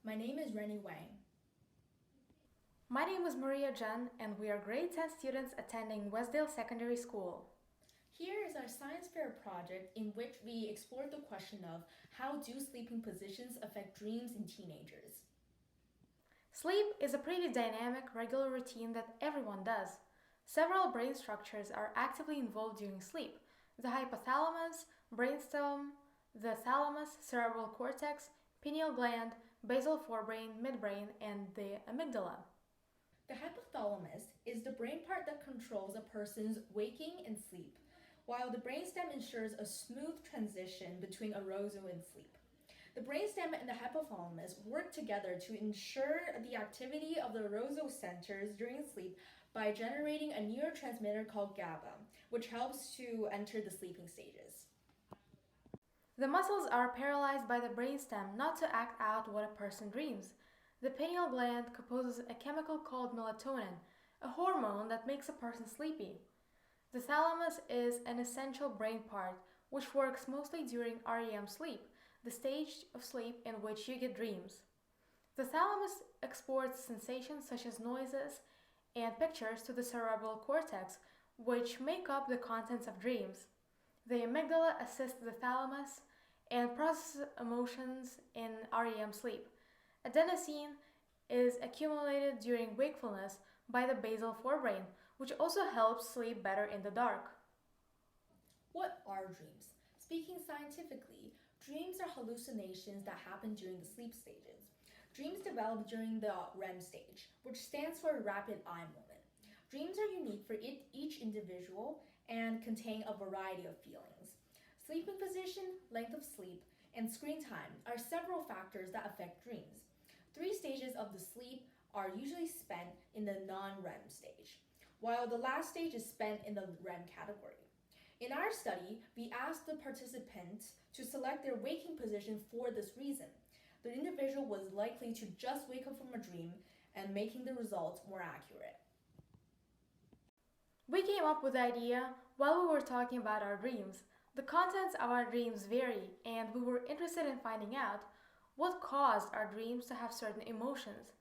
My name is Renny Wang. My name is Chzhen, and we are grade 10 students attending Westdale Secondary School. Here is our science fair project in which we explored the question of how do sleeping positions affect dreams in teenagers. Sleep is a pretty dynamic, regular routine that everyone does. Several brain structures are actively involved during sleep: the hypothalamus, brainstem, the thalamus, cerebral cortex, pineal gland, basal forebrain, midbrain, and the amygdala. The hypothalamus is the brain part that controls a person's waking and sleep, while the brainstem ensures a smooth transition between arousal and sleep. The brainstem and the hypothalamus work together to ensure the activity of the arousal centers during sleep by generating a neurotransmitter called GABA, which helps to enter the sleeping stages. The muscles are paralyzed by the brainstem not to act out what a person dreams. The pineal gland composes a chemical called melatonin, a hormone that makes a person sleepy. The thalamus is an essential brain part which works mostly during REM sleep, the stage of sleep in which you get dreams. The thalamus exports sensations such as noises and pictures to the cerebral cortex, which make up the contents of dreams. The amygdala assists the thalamus and processes emotions in REM sleep. Adenosine is accumulated during wakefulness by the basal forebrain, which also helps sleep better in the dark. What are dreams? Speaking scientifically, dreams are hallucinations that happen during the sleep stages. Dreams develop during the REM stage, which stands for rapid eye movement. Dreams are unique for each individual and contain a variety of feelings. Sleeping position, length of sleep, and screen time are several factors that affect dreams. 3 stages of the sleep are usually spent in the non-REM stage, while the last stage is spent in the REM category. In our study, we asked the participants to select their waking position for this reason. The individual was likely to just wake up from a dream and making the results more accurate. We came up with the idea while we were talking about our dreams. The contents of our dreams vary, and we were interested in finding out what caused our dreams to have certain emotions.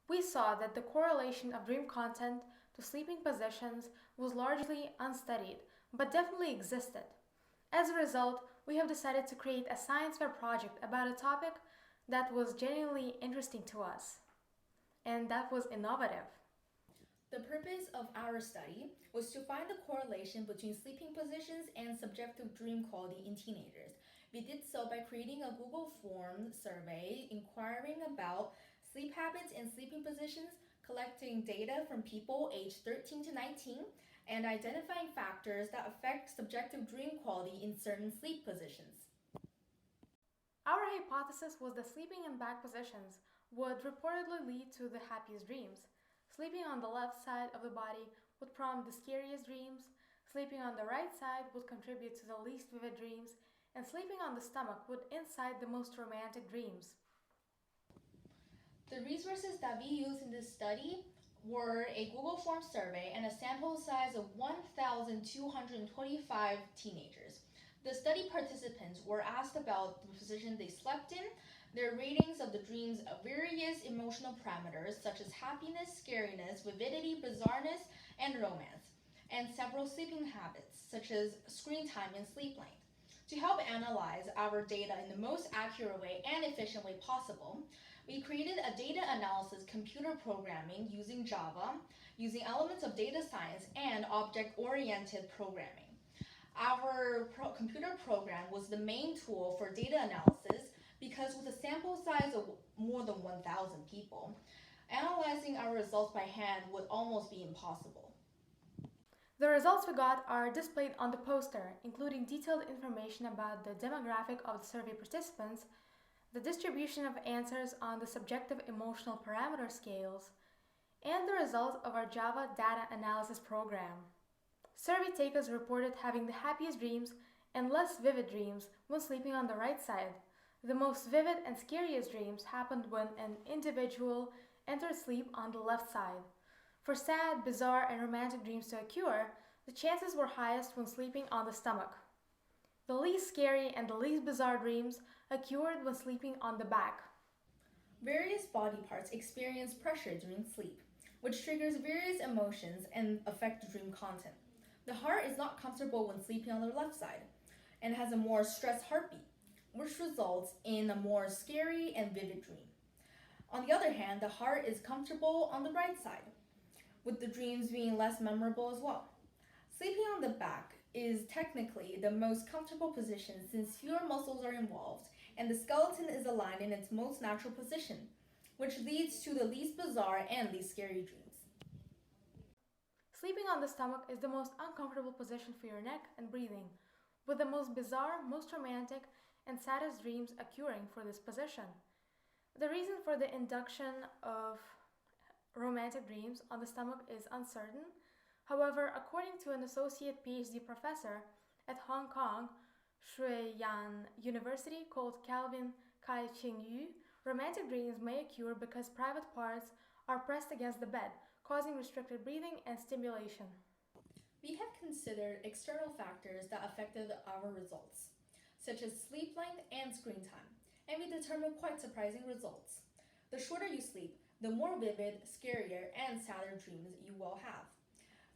We saw that the correlation of dream content to sleeping positions was largely unstudied, but definitely existed. As a result, we have decided to create a science fair project about a topic that was genuinely interesting to us, and that was innovative. The purpose of our study was to find the correlation between sleeping positions and subjective dream quality in teenagers. We did so by creating a Google form survey inquiring about sleep habits and sleeping positions, collecting data from people aged 13 to 19, and identifying factors that affect subjective dream quality in certain sleep positions. Our hypothesis was that sleeping in back positions would reportedly lead to the happiest dreams. Sleeping on the left side of the body would prompt the scariest dreams, sleeping on the right side would contribute to the least vivid dreams, and sleeping on the stomach would incite the most romantic dreams. The resources that we used in this study were a Google Form survey and a sample size of 1,225 teenagers. The study participants were asked about the position they slept in, their ratings of the dream's various emotional parameters such as happiness, scariness, vividity, bizarreness, and romance, and several sleeping habits such as screen time and sleep length. To help analyze our data in the most accurate way and efficient way possible, we created a data analysis computer programming using Java, using elements of data science and object-oriented programming. Our computer program was the main tool for data analysis because with a sample size of more than 1,000 people, analyzing our results by hand would almost be impossible. The results we got are displayed on the poster, including detailed information about the demographic of the survey participants, the distribution of answers on the subjective emotional parameter scales, and the results of our Java data analysis program. Survey takers reported having the happiest dreams and less vivid dreams when sleeping on the right side. The most vivid and scariest dreams happened when an individual entered sleep on the left side. For sad, bizarre, and romantic dreams to occur, the chances were highest when sleeping on the stomach. The least scary and the least bizarre dreams occurred when sleeping on the back. Various body parts experience pressure during sleep, which triggers various emotions and affect dream content. The heart is not comfortable when sleeping on the left side and has a more stressed heartbeat, which results in a more scary and vivid dream. On the other hand, the heart is comfortable on the right side, with the dreams being less memorable as well. Sleeping on the back is technically the most comfortable position since fewer muscles are involved and the skeleton is aligned in its most natural position, which leads to the least bizarre and least scary dreams. Sleeping on the stomach is the most uncomfortable position for your neck and breathing, with the most bizarre, most romantic, and saddest dreams occurring for this position. The reason for the induction of romantic dreams on the stomach is uncertain. However, according to an associate PhD professor at Hong Kong Shwe-Yan University called Calvin Kai-Ching Yu, romantic dreams may occur because private parts are pressed against the bed, causing restricted breathing and stimulation. We have considered external factors that affected our results, such as sleep length and screen time, and we determined quite surprising results. The shorter you sleep, the more vivid, scarier, and sadder dreams you will have.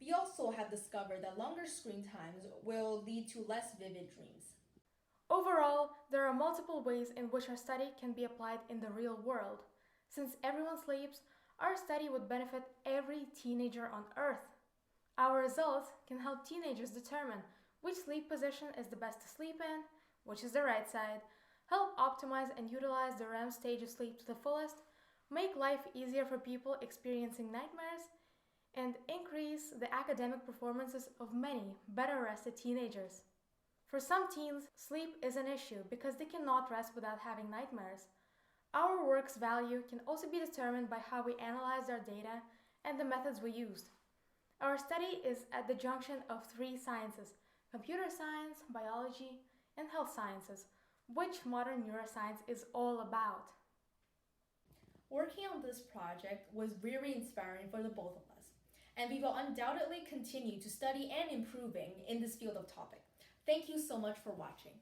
We also have discovered that longer screen times will lead to less vivid dreams. Overall, there are multiple ways in which our study can be applied in the real world. Since everyone sleeps, our study would benefit every teenager on Earth. Our results can help teenagers determine which sleep position is the best to sleep in, which is the right side, help optimize and utilize the REM stage of sleep to the fullest, make life easier for people experiencing nightmares, and increase the academic performances of many better rested teenagers. For some teens, sleep is an issue because they cannot rest without having nightmares. Our work's value can also be determined by how we analyzed our data and the methods we used. Our study is at the junction of three sciences: computer science, biology, and health sciences, which modern neuroscience is all about. Working on this project was very inspiring for the both of us, and we will undoubtedly continue to study and improving in this field of topic. Thank you so much for watching.